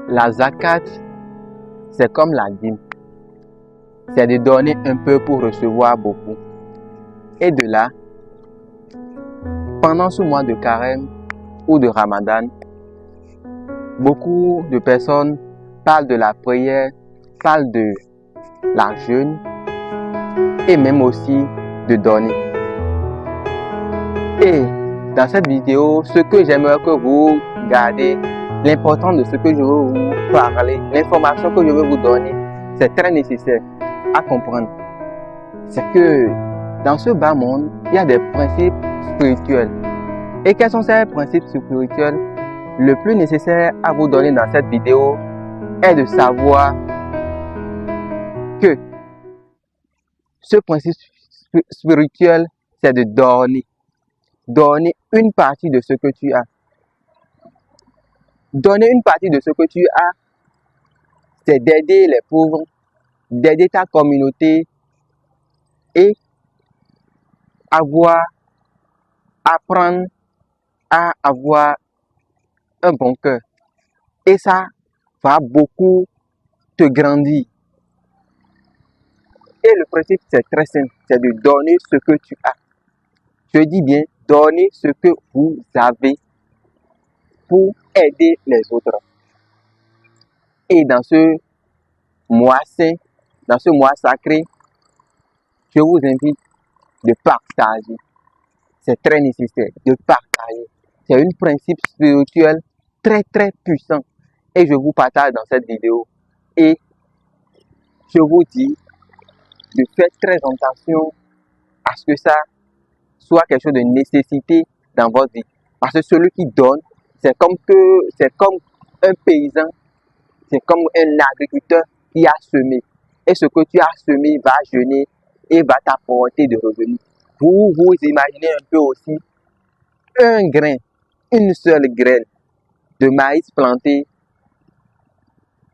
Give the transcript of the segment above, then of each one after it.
La zakat, c'est comme la dîme. C'est de donner un peu pour recevoir beaucoup. Et de là, pendant ce mois de carême ou de Ramadan, beaucoup de personnes parlent de la prière, parlent de la jeûne et même aussi de donner. Et dans cette vidéo, ce que j'aimerais que vous gardez, l'important de ce que je veux vous parler, l'information que je veux vous donner, c'est très nécessaire à comprendre. C'est que dans ce bas monde, il y a des principes spirituels. Et quels sont ces principes spirituels? Le plus nécessaire à vous donner dans cette vidéo est de savoir que ce principe spirituel, c'est de donner. Donner une partie de ce que tu as. Donner une partie de ce que tu as, c'est d'aider les pauvres, d'aider ta communauté et apprendre à avoir un bon cœur. Et ça va beaucoup te grandir. Et le principe, c'est très simple, c'est de donner ce que tu as. Je dis bien, donner ce que vous avez pour aider les autres. Et dans ce mois saint, dans ce mois sacré, je vous invite de partager. C'est très nécessaire de partager. C'est un principe spirituel très puissant. Et je vous partage dans cette vidéo. Et je vous dis de faire très attention à ce que ça soit quelque chose de nécessité dans votre vie. Parce que celui qui donne, c'est comme un paysan, c'est comme un agriculteur qui a semé. Et ce que tu as semé va jeûner et va t'apporter de revenus. Vous imaginez un peu aussi un grain, une seule graine de maïs planté.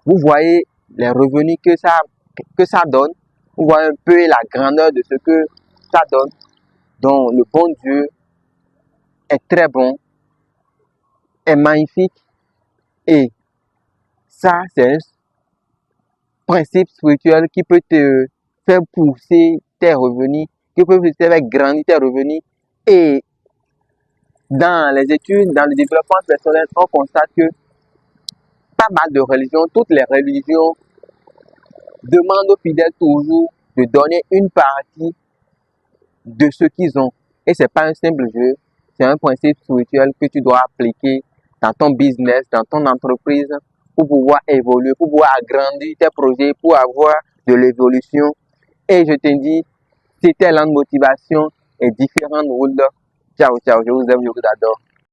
Vous voyez les revenus que ça donne. Vous voyez un peu la grandeur de ce que ça donne. Donc le bon Dieu est très bon, est magnifique et ça c'est un principe spirituel qui peut te faire pousser tes revenus, qui peut te faire grandir tes revenus. Et dans les études, dans le développement personnel, on constate que pas mal de religions, toutes les religions demandent aux fidèles toujours de donner une partie de ce qu'ils ont. Et c'est pas un simple jeu, c'est un principe spirituel que tu dois appliquer dans ton business, dans ton entreprise, pour pouvoir évoluer, pour pouvoir agrandir tes projets, pour avoir de l'évolution. Et je te dis, si tes langues de motivation et différentes routes, ciao, je vous aime, je vous adore.